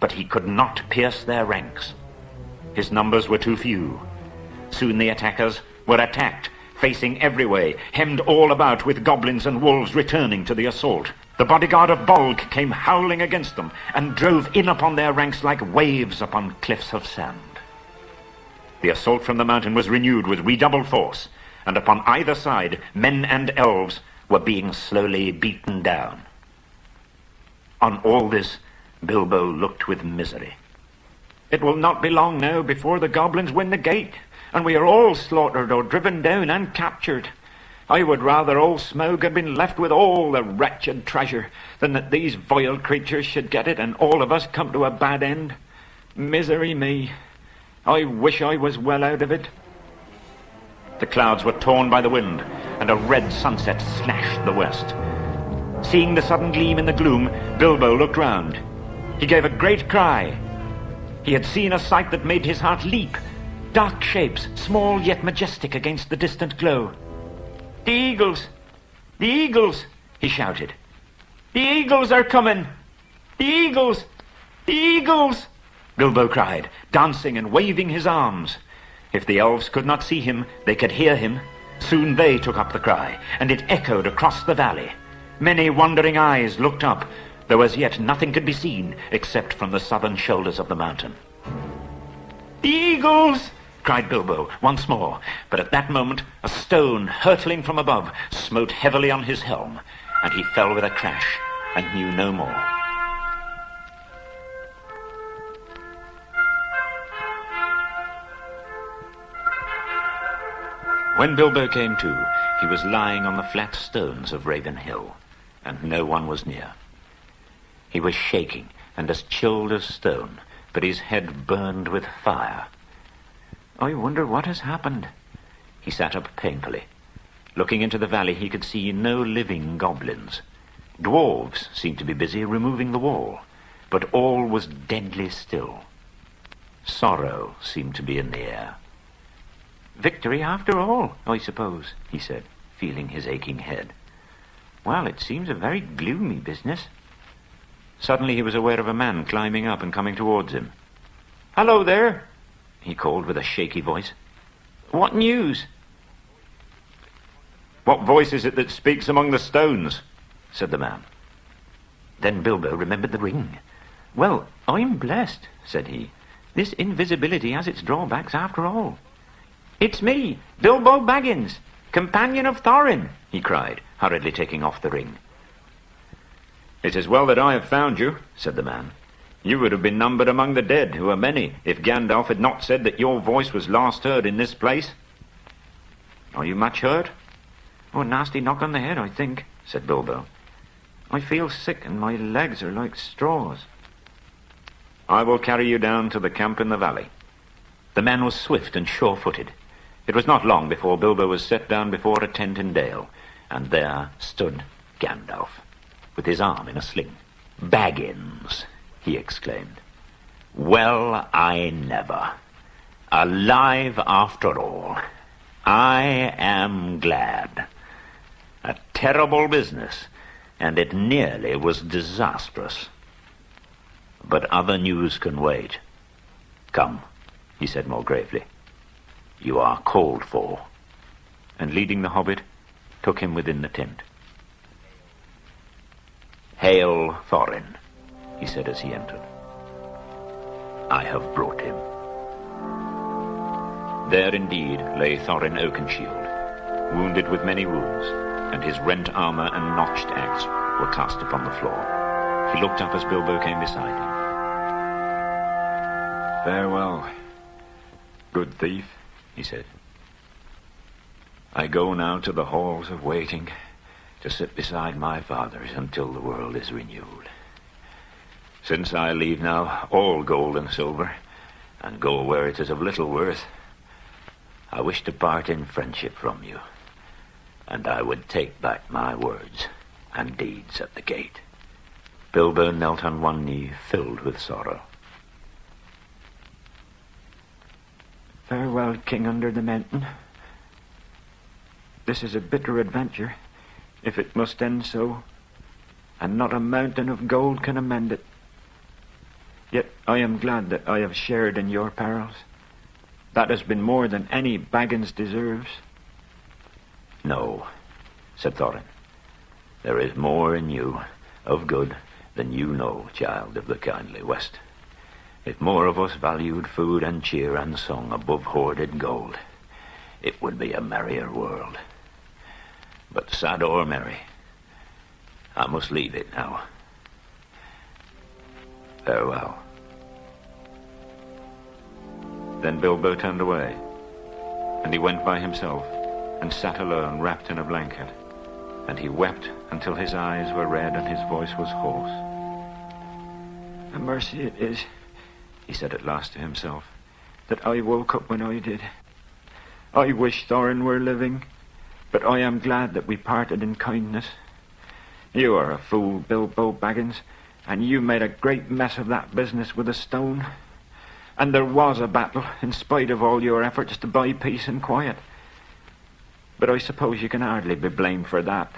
but he could not pierce their ranks. His numbers were too few. Soon the attackers were attacked, facing every way, hemmed all about with goblins and wolves returning to the assault. The bodyguard of Bolg came howling against them and drove in upon their ranks like waves upon cliffs of sand. The assault from the mountain was renewed with redoubled force, and upon either side men and elves were being slowly beaten down. On all this, Bilbo looked with misery. "It will not be long now before the goblins win the gate, and we are all slaughtered or driven down and captured. I would rather old Smaug had been left with all the wretched treasure than that these vile creatures should get it and all of us come to a bad end. Misery me! I wish I was well out of it." The clouds were torn by the wind, and a red sunset slashed the west. Seeing the sudden gleam in the gloom, Bilbo looked round. He gave a great cry. He had seen a sight that made his heart leap. Dark shapes, small yet majestic against the distant glow. "The eagles! The eagles!" he shouted. "The eagles are coming! The eagles! The eagles!" Bilbo cried, dancing and waving his arms. If the elves could not see him, they could hear him. Soon they took up the cry, and it echoed across the valley. Many wondering eyes looked up, though as yet nothing could be seen except from the southern shoulders of the mountain. "The eagles!" cried Bilbo once more, but at that moment a stone hurtling from above smote heavily on his helm, and he fell with a crash and knew no more. When Bilbo came to, he was lying on the flat stones of Raven Hill, and no one was near. He was shaking and as chilled as stone, but his head burned with fire. "I wonder what has happened." He sat up painfully. Looking into the valley, he could see no living goblins. Dwarves seemed to be busy removing the wall, but all was deadly still. Sorrow seemed to be in the air. "Victory after all, I suppose," he said, feeling his aching head. "Well, it seems a very gloomy business." Suddenly he was aware of a man climbing up and coming towards him. "Hello there," he called with a shaky voice. "What news?" "What voice is it that speaks among the stones?" said the man. Then Bilbo remembered the ring. "Well, I'm blessed," said he. "This invisibility has its drawbacks after all." "It's me, Bilbo Baggins, companion of Thorin," he cried, hurriedly taking off the ring. "It is well that I have found you," said the man. "You would have been numbered among the dead, who are many, if Gandalf had not said that your voice was last heard in this place." "Are you much hurt?" "Oh, a nasty knock on the head, I think," said Bilbo. "I feel sick and my legs are like straws." "I will carry you down to the camp in the valley." The man was swift and sure-footed. It was not long before Bilbo was set down before a tent in Dale, and there stood Gandalf, with his arm in a sling. "Baggins!" he exclaimed. "Well, I never. Alive after all. I am glad. A terrible business, and it nearly was disastrous. But other news can wait. Come," he said more gravely. "You are called for," and leading the hobbit, took him within the tent. "Hail, Thorin," he said as he entered. "I have brought him." There indeed lay Thorin Oakenshield, wounded with many wounds, and his rent armor and notched axe were cast upon the floor. He looked up as Bilbo came beside him. "Farewell, good thief," he said. "I go now to the halls of waiting to sit beside my fathers until the world is renewed. Since I leave now all gold and silver, and go where it is of little worth, I wish to part in friendship from you, and I would take back my words and deeds at the gate." Bilbo knelt on one knee, filled with sorrow. "Farewell, King under the Mountain. This is a bitter adventure, if it must end so, and not a mountain of gold can amend it. Yet I am glad that I have shared in your perils. That has been more than any Baggins deserves. No, said Thorin. There is more in you of good than you know, child of the kindly West. If more of us valued food and cheer and song above hoarded gold, it would be a merrier world. But sad or merry, I must leave it now. Farewell. Then Bilbo turned away, and he went by himself, and sat alone, wrapped in a blanket, and he wept until his eyes were red and his voice was hoarse. "A mercy it is," he said at last to himself, "that I woke up when I did. I wish Thorin were living, but I am glad that we parted in kindness. You are a fool, Bilbo Baggins, and you made a great mess of that business with the stone. And there was a battle, in spite of all your efforts to buy peace and quiet. But I suppose you can hardly be blamed for that,